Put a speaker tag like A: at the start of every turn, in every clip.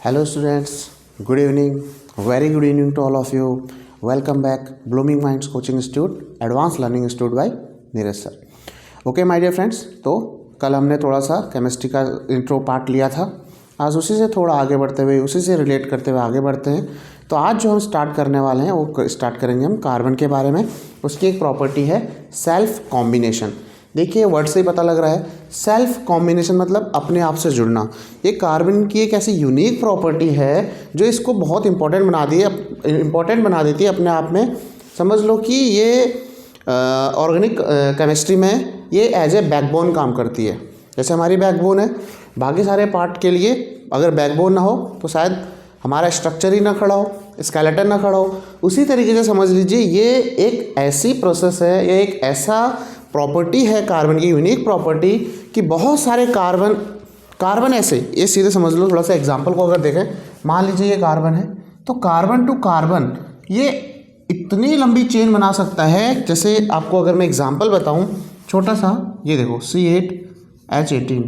A: Hello students, good evening, very good evening to all of you. Welcome back, Blooming Minds Coaching Institute, Advanced Learning Institute by Neeraj sir. Okay my dear friends, तो कल हमने थोड़ा सा chemistry का intro part लिया था. आज उसी से थोड़ा आगे बढ़ते हुए, उसी से रिलेट करते हुए आगे बढ़ते हैं. तो आज जो हम स्टार्ट करने वाले हैं वो स्टार्ट करेंगे हम कार्बन के बारे में. उसकी एक प्रॉपर्टी है सेल्फ कॉम्बिनेशन. देखिए वर्ड से ही पता लग रहा है, सेल्फ कॉम्बिनेशन मतलब अपने आप से जुड़ना. ये कार्बन की एक ऐसी यूनिक प्रॉपर्टी है जो इसको बहुत इंपॉर्टेंट बना देती है अपने आप में. समझ लो कि ये ऑर्गेनिक केमिस्ट्री में ये एज ए बैकबोन काम करती है. जैसे हमारी बैकबोन है, बाकी सारे पार्ट के लिए अगर बैकबोन ना हो तो शायद हमारा स्ट्रक्चर ही ना खड़ा हो, स्केलेटन ना खड़ा हो. उसी तरीके से समझ लीजिए ये एक ऐसी प्रोसेस है, ये एक ऐसा प्रॉपर्टी है कार्बन की, यूनिक प्रॉपर्टी कि बहुत सारे कार्बन ऐसे, ये सीधे समझ लो. थोड़ा सा एग्जांपल को अगर देखें, मान लीजिए ये कार्बन है, तो कार्बन टू कार्बन ये इतनी लंबी चेन बना सकता है. जैसे आपको अगर मैं एग्जांपल बताऊं, छोटा सा ये देखो C8H18.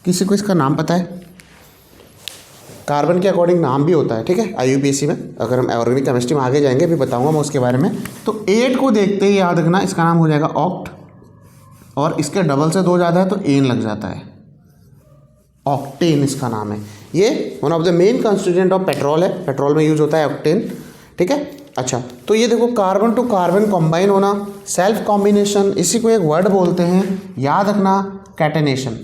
A: किसी को इसका नाम पता है? कार्बन के अकॉर्डिंग नाम भी होता है, ठीक है, IUPAC में. अगर हम ऑर्गेनिक केमिस्ट्री में आगे जाएंगे, अभी बताऊंगा मैं उसके बारे में. तो 8 को देखते ही याद रखना इसका नाम हो जाएगा ऑक्ट, और इसके डबल से 2 ज़्यादा है तो एन लग जाता है, ऑक्टेन इसका नाम है. ये one of the main constituent of petrol है, पेट्रोल में यूज होता है ऑक्टेन, ठीक है. अच्छा, तो ये देखो कार्बन टू कार्बन कॉम्बाइन होना, सेल्फ कॉम्बिनेशन, इसी को एक वर्ड बोलते हैं, याद रखना, कैटेनेशन.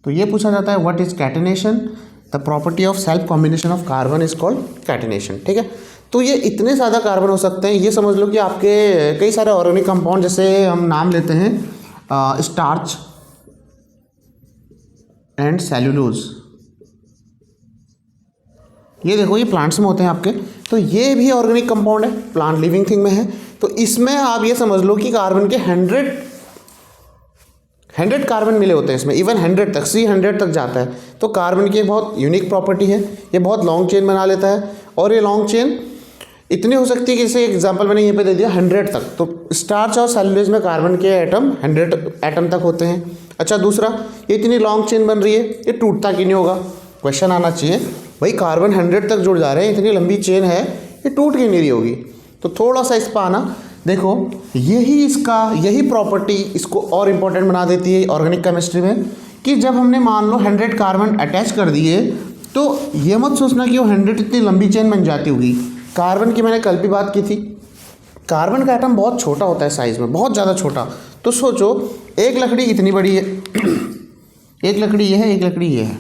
A: तो ये पूछा जाता है what is catenation. The property of self combination of carbon is called catenation, ठीक है. तो ये इतने ज़्यादा कार्बन हो सकते हैं. ये समझ लो कि आपके कई सारे ऑर्गेनिक कंपाउंड, जैसे हम नाम लेते हैं स्टार्च एंड सेल्यूलोज. ये देखो ये प्लांट्स में होते हैं आपके, तो ये भी ऑर्गेनिक कंपाउंड है, प्लांट लिविंग थिंग में है. तो इसमें आप ये समझ लो कि कार्बन के 100 कार्बन मिले होते हैं इसमें, इवन 100 तक, 300 तक जाता है. तो कार्बन की बहुत यूनिक प्रॉपर्टी है, ये बहुत लॉन्ग चेन बना लेता है. और ये लॉन्ग चेन इतनी हो सकती है कि जैसे एग्जांपल मैंने यहाँ पे दे दिया 100 तक. तो स्टार्च और सेलुलोज में कार्बन के एटम 100 एटम तक होते हैं. अच्छा, दूसरा, ये इतनी लॉन्ग चेन बन रही है, ये टूटता क्यों नहीं होगा? क्वेश्चन आना चाहिए भाई, कार्बन 100 तक जुड़ जा रहे हैं, इतनी लंबी चेन है, ये टूट क्यों नहीं रही होगी? तो थोड़ा सा इस पर आना. देखो यही प्रॉपर्टी इसको और इम्पोर्टेंट बना देती है ऑर्गेनिक केमिस्ट्री में, कि जब हमने मान लो 100 कार्बन अटैच कर दिए, तो ये मत सोचना कि वो 100 इतनी लंबी चेन बन जाती होगी. कार्बन की मैंने कल भी बात की थी, कार्बन का एटम बहुत छोटा होता है साइज में, बहुत ज़्यादा छोटा. तो सोचो एक लकड़ी इतनी बड़ी है, एक लकड़ी ये है, एक लकड़ी ये है.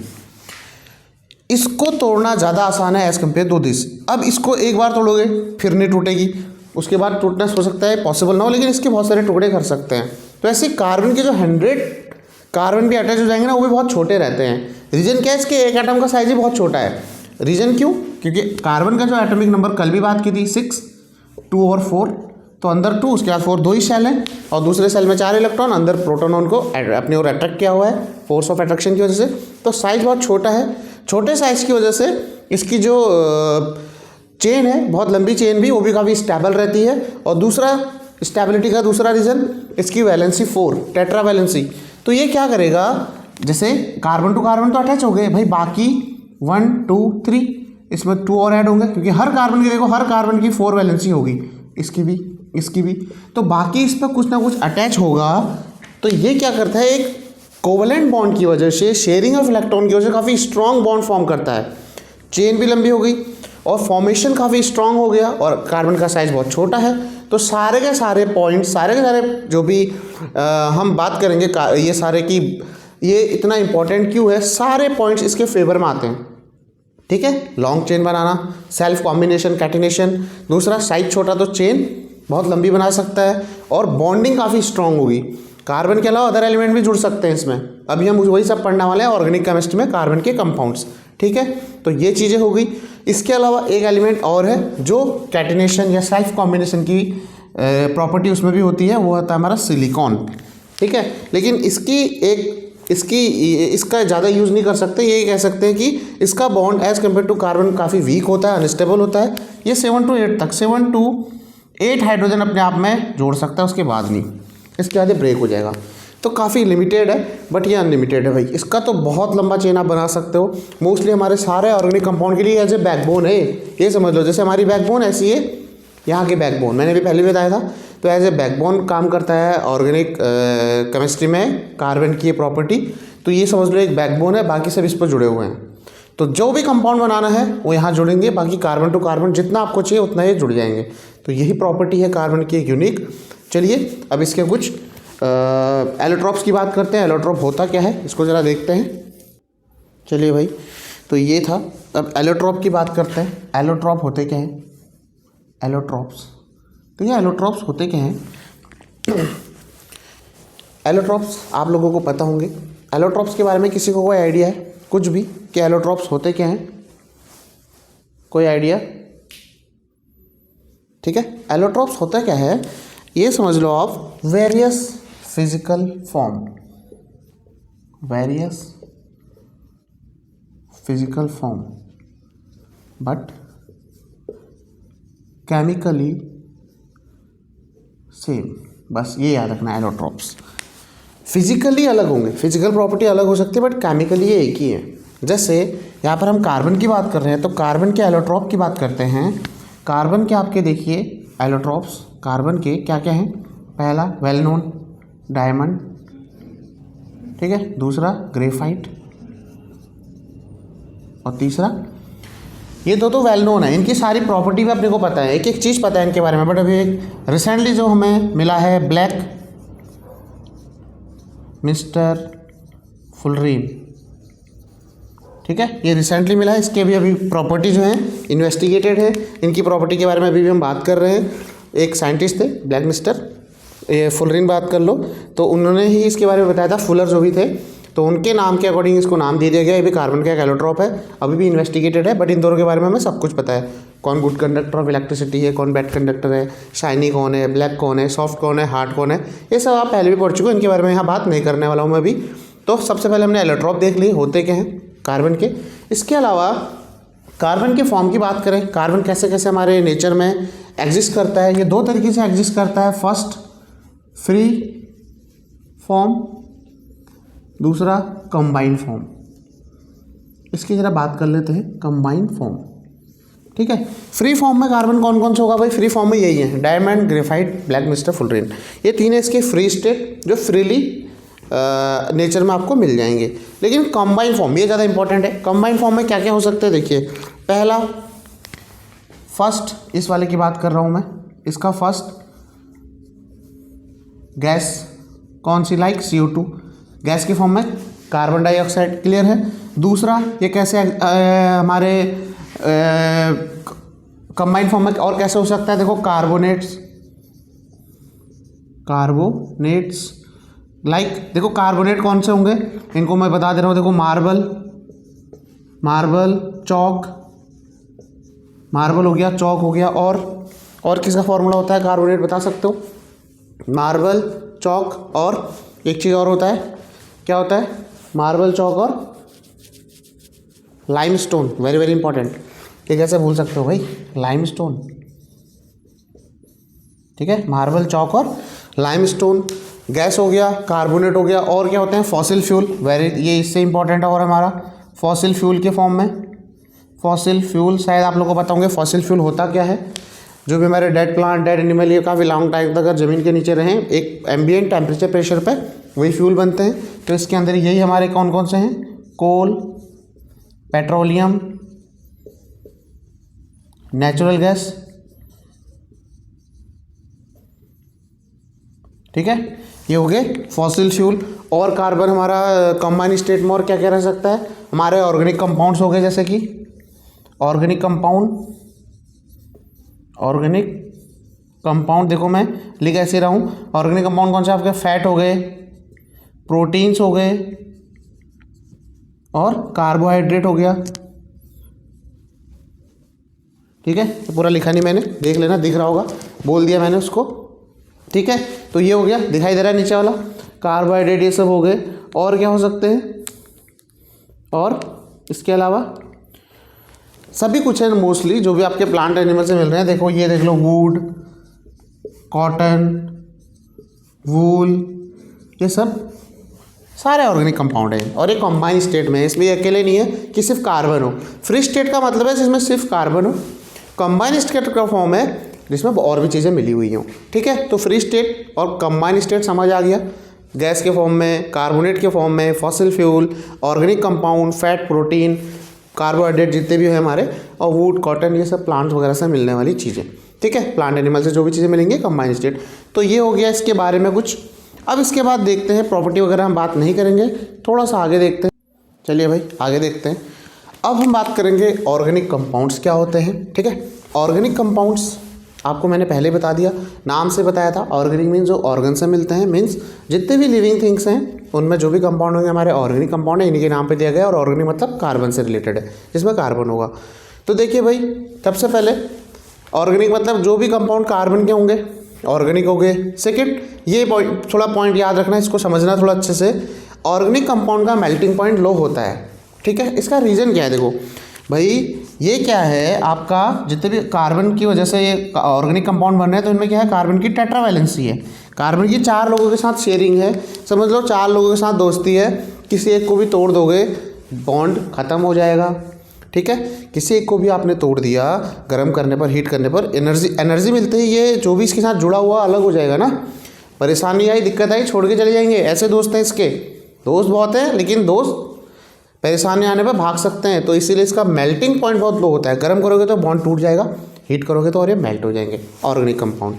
A: इसको तोड़ना ज़्यादा आसान है एज़ कम्पेयर टू दिस. अब इसको एक बार तोड़ोगे फिर नहीं टूटेगी, उसके बाद टूटना हो सकता है, पॉसिबल ना हो, लेकिन इसके बहुत सारे टुकड़े कर सकते हैं. तो ऐसे कार्बन के जो 100 कार्बन भी अटैच हो जाएंगे ना, वो भी बहुत छोटे रहते हैं. रीजन क्या है इसके? एक एटम का साइज ही बहुत छोटा है. रीजन क्यों? क्योंकि कार्बन का जो एटॉमिक नंबर कल भी बात की थी 6, 2 और 4, तो अंदर 2, उसके बाद 4, 2 ही सेल हैं, और दूसरे सेल में 4 इलेक्ट्रॉन, अंदर प्रोटॉन उनको अपनी ओर अट्रैक्ट किया हुआ है फोर्स ऑफ अट्रैक्शन की वजह से. तो साइज बहुत छोटा है. छोटे साइज की वजह से इसकी जो चेन है, बहुत लंबी चेन भी, वो भी काफ़ी स्टेबल रहती है. और दूसरा स्टेबिलिटी का दूसरा रीज़न इसकी वैलेंसी 4, टेट्रा वैलेंसी. तो ये क्या करेगा, जैसे कार्बन टू कार्बन तो अटैच हो गए भाई, बाकी 1, 2, 3 इसमें 2 और ऐड होंगे, क्योंकि हर कार्बन की देखो, हर कार्बन की 4 वैलेंसी होगी, इसकी भी, इसकी भी. तो बाकी इस पर कुछ ना कुछ अटैच होगा. तो ये क्या करता है, एक कोवलेंट बॉन्ड की वजह से, शेयरिंग ऑफ इलेक्ट्रॉन की वजह से काफ़ी स्ट्रॉन्ग बॉन्ड फॉर्म करता है. चेन भी लंबी हो गई और फॉर्मेशन काफ़ी स्ट्रॉन्ग हो गया, और कार्बन का साइज बहुत छोटा है. तो सारे के सारे पॉइंट, सारे के सारे जो भी हम बात करेंगे ये सारे की, ये इतना इंपॉर्टेंट क्यों है, सारे पॉइंट्स इसके फेवर में आते हैं, ठीक है. लॉन्ग चेन बनाना, सेल्फ कॉम्बिनेशन, कैटिनेशन. दूसरा, साइज छोटा तो चेन बहुत लंबी बना सकता है, और बॉन्डिंग काफ़ी स्ट्रॉन्ग होगी. कार्बन के अलावा अदर एलिमेंट भी जुड़ सकते हैं इसमें. अभी हम वही सब पढ़ने वाले हैं ऑर्गेनिक केमिस्ट्री में, कार्बन के कंपाउंड्स, ठीक है. तो ये चीज़ें हो गई. इसके अलावा एक एलिमेंट और है जो कैटिनेशन या सेल्फ कॉम्बिनेशन की प्रॉपर्टी उसमें भी होती है, वो होता है हमारा सिलिकॉन, ठीक है. लेकिन इसका ज़्यादा यूज़ नहीं कर सकते. ये कह सकते हैं कि इसका bond as compare to carbon काफ़ी वीक होता है, अनस्टेबल होता है. ये 7 to 8 तक, 7 to 8 हाइड्रोजन अपने आप में जोड़ सकता है, उसके बाद नहीं, इसके बाद ब्रेक हो जाएगा. तो काफ़ी लिमिटेड है, बट ये अनलिमिटेड है भाई। इसका तो बहुत लंबा चेन आप बना सकते हो। मोस्टली हमारे सारे ऑर्गेनिक कंपाउंड के लिए एज ए बैकबोन है, ये समझ लो। जैसे हमारी बैकबोन ऐसी है, यहाँ की बैकबोन मैंने भी पहले बताया था, तो एज ए बैकबोन काम करता है ऑर्गेनिक केमिस्ट्री में कार्बन की ये प्रॉपर्टी। तो ये समझ लो एक बैकबोन है, बाकी सब इस पर जुड़े हुए हैं। तो जो भी कंपाउंड बनाना है वो यहाँ जुड़ेंगे, बाकी कार्बन टू कार्बन जितना आपको चाहिए उतना ही जुड़ जाएंगे। तो यही प्रॉपर्टी है कार्बन की एक यूनिक। चलिए अब इसके कुछ एलोट्रॉप्स की बात करते हैं। एलोट्रॉप होता क्या है इसको ज़रा देखते हैं। चलिए भाई, तो ये था। अब एलोट्रॉप की बात करते हैं। एलोट्रॉप होते क्या हैं? एलोट्रॉप्स, तो ये एलोट्रॉप्स होते क्या हैं? एलोट्रॉप्स आप लोगों को पता होंगे। एलोट्रॉप्स के बारे में किसी को कोई आइडिया है कुछ भी कि एलोट्रॉप्स होते क्या हैं? कोई आइडिया? ठीक है, एलोट्रॉप्स होता क्या है ये समझ लो आप। Various physical form, various physical form but chemically same, बस ये याद रखना। एलोट्रॉप्स फिजिकली अलग होंगे, फिजिकल प्रॉपर्टी अलग हो सकती है, बट केमिकली ये एक ही है। जैसे यहाँ पर हम कार्बन की बात कर रहे हैं, तो कार्बन के एलोट्रॉप की बात करते हैं। कार्बन के आपके देखिए एलोट्रॉप्स, कार्बन के क्या क्या हैं? पहला वेल नोन डायमंड, ठीक है, दूसरा ग्रेफाइट, और तीसरा ये दो वेल नोन है। इनकी सारी प्रॉपर्टी भी अपने को पता है, एक एक चीज़ पता है इनके बारे में। बट अभी एक रिसेंटली जो हमें मिला है ब्लैक मिस्टर फुलरीन, ठीक है, ये रिसेंटली मिला है। इसके भी अभी प्रॉपर्टी जो है इन्वेस्टिगेटेड है। इनकी प्रॉपर्टी के बारे में अभी भी हम बात कर रहे हैं। एक साइंटिस्ट थे ब्लैक मिस्टर, ये फुलरीन बात कर लो, तो उन्होंने ही इसके बारे में बताया था। फुलर जो भी थे, तो उनके नाम के अकॉर्डिंग इसको नाम दे दिया गया। ये भी कार्बन का एक एलोट्रॉप है, अभी भी इन्वेस्टिगेटेड है, बट इन दोनों के बारे में हमें सब कुछ पता है। कौन गुड कंडक्टर ऑफ इलेक्ट्रिसिटी है, कौन बैड कंडक्टर है, शाइनी कौन है, ब्लैक कौन है, सॉफ्ट कौन है, हार्ड कौन है, ये सब आप पहले भी पढ़ चुके हो। इनके बारे में यहाँ बात नहीं करने वाला हूँ मैं अभी। तो सबसे पहले हमने एलोट्रॉप देख लिए होते क्या हैं कार्बन के। इसके अलावा कार्बन के फॉर्म की बात करें, कार्बन कैसे कैसे हमारे नेचर में एग्जिस्ट करता है। ये दो तरीके से एग्जिस्ट करता है। फर्स्ट फ्री फॉर्म, दूसरा कंबाइंड फॉर्म। इसकी ज़रा बात कर लेते हैं, कंबाइंड फॉर्म, ठीक है। फ्री फॉर्म में कार्बन कौन कौन से होगा भाई? फ्री फॉर्म में यही है, diamond, graphite, black mister, fullerene. ये तीन है इसके फ्री स्टेट जो फ्रीली नेचर में आपको मिल जाएंगे। लेकिन कंबाइंड फॉर्म ये ज़्यादा इंपॉर्टेंट है। कंबाइंड फॉर्म में क्या क्या हो सकते हैं देखिए। पहला फर्स्ट, इस वाले की बात कर रहा हूँ मैं, इसका फर्स्ट गैस कौन सी? लाइक CO2 गैस के फॉर्म में कार्बन डाइऑक्साइड, क्लियर है। दूसरा ये कैसे हमारे कंबाइंड फॉर्म में और कैसे हो सकता है? देखो कार्बोनेट्स, कार्बोनेट्स लाइक देखो कार्बोनेट कौन से होंगे इनको मैं बता दे रहा हूँ। देखो मार्बल, मार्बल, चौक, मार्बल हो गया, चौक हो गया, और किसका फॉर्मूला होता है कार्बोनेट बता सकते हो? मार्बल, चौक, और एक चीज़ और होता है, क्या होता है? मार्बल, चौक और लाइमस्टोन। Very very important. ये कैसे भूल सकते हो भाई? लाइमस्टोन, ठीक है, मार्बल, चौक और लाइमस्टोन। गैस हो गया, कार्बोनेट हो गया, और क्या होते हैं? Fossil fuel. ये इससे इंपॉर्टेंट है और हमारा फॉसिल फ्यूल के फॉर्म में। फॉसिल फ्यूल शायद आप लोगों को पता होंगे फॉसिल फ्यूल होता क्या है। जो भी हमारे डेड प्लांट, डेड एनिमल, ये काफ़ी लॉन्ग टाइम तक अगर ज़मीन के नीचे रहें एक एम्बिएंट टेम्परेचर प्रेशर पे, वही फ्यूल बनते हैं। तो इसके अंदर यही हमारे कौन कौन से हैं? कोल, पेट्रोलियम, नेचुरल गैस, ठीक है, ये हो गए फॉसिल फ्यूल। और कार्बन हमारा कंबाइंड स्टेट में और क्या क्या रह सकता है? हमारे ऑर्गेनिक कंपाउंड्स हो गए, जैसे कि ऑर्गेनिक कंपाउंड, ऑर्गेनिक कंपाउंड देखो मैं लिख ऐसे रहा हूँ। ऑर्गेनिक कंपाउंड कौन से आपके? फैट हो गए, प्रोटीन्स हो गए, और कार्बोहाइड्रेट हो गया, ठीक है। तो पूरा लिखा नहीं मैंने, देख लेना, दिख रहा होगा, बोल दिया मैंने उसको, ठीक है। तो ये हो गया, दिखाई दे रहा है नीचे वाला, कार्बोहाइड्रेट, ये सब हो गए। और क्या हो सकते हैं? और इसके अलावा सभी कुछ है मोस्टली जो भी आपके प्लांट एनिमल से मिल रहे हैं। देखो ये देख लो, वुड, कॉटन, वूल, ये सब सारे ऑर्गेनिक कंपाउंड हैं और ये कॉम्बाइन स्टेट में है, इसलिए अकेले नहीं है कि सिर्फ कार्बन हो। फ्री स्टेट का मतलब है जिसमें सिर्फ कार्बन हो, कॉम्बाइन स्टेट का फॉर्म है जिसमें और भी चीज़ें मिली हुई हों। ठीक है, तो फ्री स्टेट और कॉम्बाइन स्टेट समझ आ गया, गैस के फॉर्म में, कार्बोनेट के फॉर्म में, fossil fuel, organic compound, fat, protein, carbohydrate जितने भी हैं हमारे, और वुड, कॉटन, ये सब प्लांट वगैरह से मिलने वाली चीज़ें। ठीक है, प्लांट एनिमल से जो भी चीज़ें मिलेंगी कम्बाइंड स्टेट। तो ये हो गया इसके बारे में कुछ। अब इसके बाद देखते हैं, प्रॉपर्टी वगैरह हम बात नहीं करेंगे, थोड़ा सा आगे देखते हैं। चलिए भाई आगे देखते हैं। अब हम बात करेंगे ऑर्गेनिक कंपाउंड्स क्या होते हैं। ठीक है, ऑर्गेनिक कंपाउंड्स आपको मैंने पहले बता दिया, नाम से बताया था। ऑर्गेनिक मीन्स जो ऑर्गन से मिलते हैं, मीन्स जितने भी लिविंग थिंग्स हैं उनमें जो भी कंपाउंड होंगे हमारे ऑर्गेनिक कंपाउंड है, इन्हीं के नाम पे दिया गया। और ऑर्गेनिक मतलब कार्बन से रिलेटेड है, जिसमें कार्बन होगा। तो देखिए भाई, सबसे पहले ऑर्गेनिक मतलब जो भी कंपाउंड कार्बन के होंगे ऑर्गेनिक हो गए। सेकेंड, ये थोड़ा पॉइंट याद रखना, इसको समझना थोड़ा अच्छे से। ऑर्गेनिक कंपाउंड का मेल्टिंग पॉइंट लो होता है। ठीक है, इसका रीज़न क्या है? देखो भाई, ये क्या है आपका, जितने भी कार्बन की वजह से ये ऑर्गेनिक कंपाउंड बन रहे हैं, तो इनमें क्या है, कार्बन की टेट्रावैलेंसी है। कार्बन की 4 लोगों के साथ शेयरिंग है, समझ लो 4 लोगों के साथ दोस्ती है। किसी एक को भी तोड़ दोगे बॉन्ड ख़त्म हो जाएगा। ठीक है, किसी एक को भी आपने तोड़ दिया, गर्म करने पर, हीट करने पर एनर्जी मिलते ही ये जो भी इसके साथ जुड़ा हुआ अलग हो जाएगा ना। परेशानी आई, दिक्कत आई, छोड़ के चले जाएंगे। ऐसे दोस्त हैं इसके, दोस्त बहुत हैं लेकिन दोस्त परेशानी आने पर भाग सकते हैं। तो इसीलिए इसका मेल्टिंग पॉइंट बहुत लो होता है। गर्म करोगे तो बॉन्ड टूट जाएगा, हीट करोगे तो और ये मेल्ट हो जाएंगे organic compound.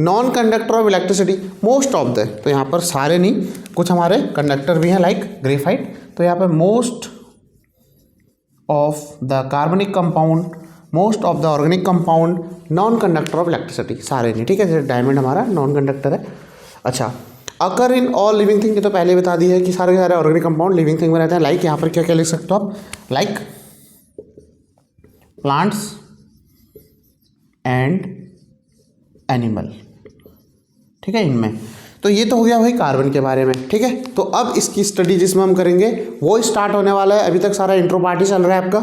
A: Non conductor of electricity most of the, तो यहाँ पर सारे नहीं, कुछ हमारे कंडक्टर भी हैं लाइक ग्रेफाइट। तो यहाँ पर मोस्ट ऑफ द कार्बनिक compound, most of the organic compound non conductor of electricity, सारे नहीं। ठीक है, जैसे डायमंड हमारा नॉन कंडक्टर है। अच्छा, अकर इन ऑल लिविंग थिंग, ये तो पहले बता दी है कि सारे के सारे ऑर्गेनिक कंपाउंड लिविंग थिंग में रहते हैं। लाइक यहाँ पर क्या क्या लिख सकते हो आप, लाइक प्लांट्स एंड एनिमल। ठीक है, इनमें तो ये तो हो गया भाई कार्बन के बारे में। ठीक है, तो अब इसकी स्टडी जिसमें हम करेंगे वो स्टार्ट होने वाला है। अभी तक सारा इंट्रो पार्ट ही चल रहा है आपका।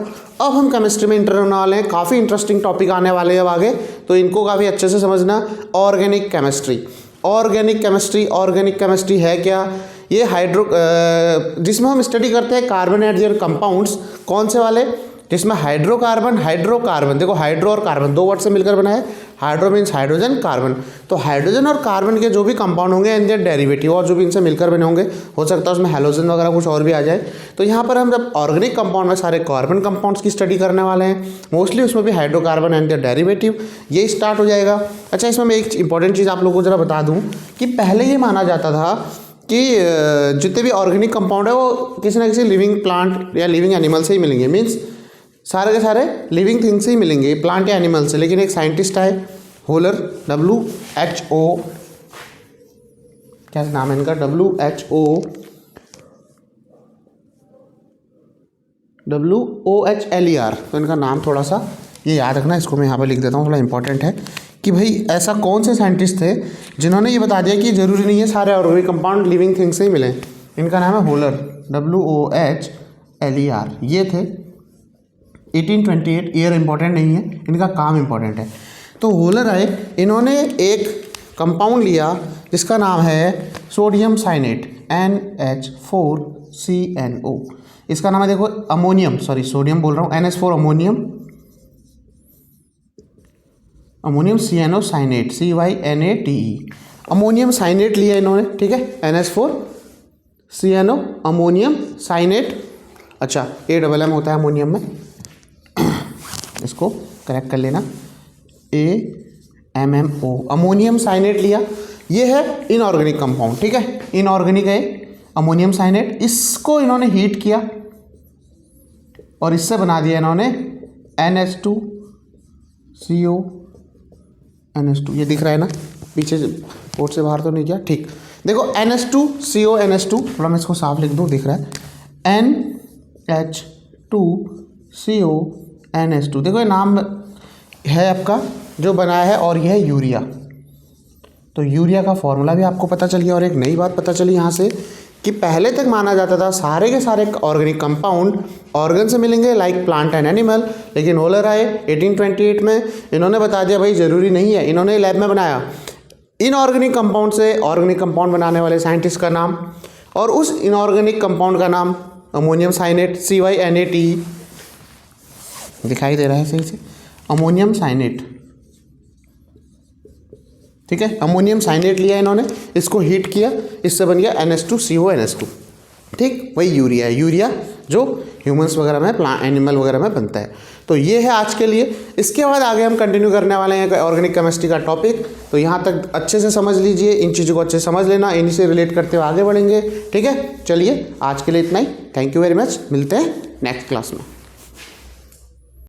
A: अब हम केमिस्ट्री में इंटर होने वाले हैं। काफ़ी इंटरेस्टिंग टॉपिक आने वाले हैं अब आगे, तो इनको काफ़ी अच्छे से समझना। Organic chemistry, organic chemistry, organic chemistry है क्या? ये जिसमें हम स्टडी करते हैं कार्बन एट देयर कंपाउंड्स। कौन से वाले? जिसमें हाइड्रोकार्बन, हाइड्रोकार्बन, देखो हाइड्रो और कार्बन 2 वर्ड से मिलकर बना है। हाइड्रो मीन्स हाइड्रोजन, कार्बन, तो हाइड्रोजन और कार्बन के जो भी कंपाउंड होंगे एंड देयर डेरिवेटिव, और जो भी इनसे मिलकर बने होंगे, हो सकता है उसमें हेलोजन वगैरह कुछ और भी आ जाए। तो यहाँ पर हम जब ऑर्गेनिक कंपाउंड में सारे कार्बन कंपाउंड्स की स्टडी करने वाले हैं, मोस्टली उसमें भी हाइड्रोकार्बन एंड देयर डेरिवेटिव, ये स्टार्ट हो जाएगा। अच्छा, इसमें मैं एक इंपॉर्टेंट चीज़ आप लोगों को जरा बता दूँ कि पहले ये माना जाता था कि जितने भी ऑर्गेनिक कंपाउंड है वो किसी न किसी लिविंग प्लांट या लिविंग एनिमल से ही मिलेंगे, मीन्स सारे के सारे लिविंग थिंग्स से ही मिलेंगे, प्लांट या एनिमल से। लेकिन एक साइंटिस्ट आए, होलर, WHO, क्या नाम है इनका, WOHLER, तो इनका नाम थोड़ा सा ये याद रखना, इसको मैं यहाँ पर लिख देता हूँ, थोड़ा इंपॉर्टेंट है कि भाई ऐसा कौन से साइंटिस्ट थे जिन्होंने ये बता दिया कि ज़रूरी नहीं है सारे ऑर्गेनिक कंपाउंड लिविंग थिंग्स से ही मिले। इनका नाम है होलर, WOHLER, ये थे 1828। ईयर इंपॉर्टेंट नहीं है, इनका काम इंपॉर्टेंट है। तो होलर आए, इन्होंने एक कंपाउंड लिया जिसका नाम है सोडियम साइनेट, NH4CNO। इसका नाम है देखो अमोनियम, सॉरी सोडियम बोल रहा हूँ, NH4 ammonium CNO cyanate, CYNATE, ammonium cyanate लिया इन्होंने। ठीक है, NH4CNO अमोनियम साइनेट। अच्छा, AMM होता है अमोनियम में, इसको करेक्ट कर लेना, AMMO, अमोनियम साइनेट लिया। ये है इनऑर्गेनिक कंपाउंड। ठीक है, इनऑर्गेनिक है अमोनियम साइनेट। इसको इन्होंने हीट किया और इससे बना दिया इन्होंने NH2CO, ये दिख रहा है ना पीछे, पोर्ट से बाहर तो नहीं किया। ठीक, देखो NH2CO, थोड़ा मैं इसको साफ लिख दूँ, दिख रहा है NH2CO, देखो ये नाम है आपका जो बनाया है, और यह है यूरिया। तो यूरिया का फॉर्मूला भी आपको पता चल गया। और एक नई बात पता चली यहाँ से कि पहले तक माना जाता था सारे के सारे ऑर्गेनिक कंपाउंड ऑर्गन से मिलेंगे लाइक प्लांट एंड एनिमल, लेकिन होलर आए 1828 में, इन्होंने बता दिया भाई ज़रूरी नहीं है। इन्होंने लैब में बनाया इनऑर्गेनिक कंपाउंड से ऑर्गेनिक कंपाउंड बनाने वाले साइंटिस्ट का नाम, और उस इनऑर्गेनिक कंपाउंड का नाम अमोनियम साइनेट, CyNate, दिखाई दे रहा है सही से, अमोनियम साइनेट। ठीक है, अमोनियम साइनेट लिया इन्होंने, इसको हीट किया, इससे बन गया NH2CO NH2। ठीक, वही यूरिया है, यूरिया जो ह्यूमंस वगैरह में, प्लांट एनिमल वगैरह में बनता है। तो ये है आज के लिए। इसके बाद आगे हम कंटिन्यू करने वाले हैं ऑर्गेनिक केमिस्ट्री का टॉपिक। तो यहाँ तक अच्छे से समझ लीजिए, इन चीज़ों को अच्छे से समझ लेना, इन्हीं से रिलेट करते हुए आगे बढ़ेंगे। ठीक है, चलिए आज के लिए इतना ही। थैंक यू वेरी मच, मिलते हैं नेक्स्ट क्लास में।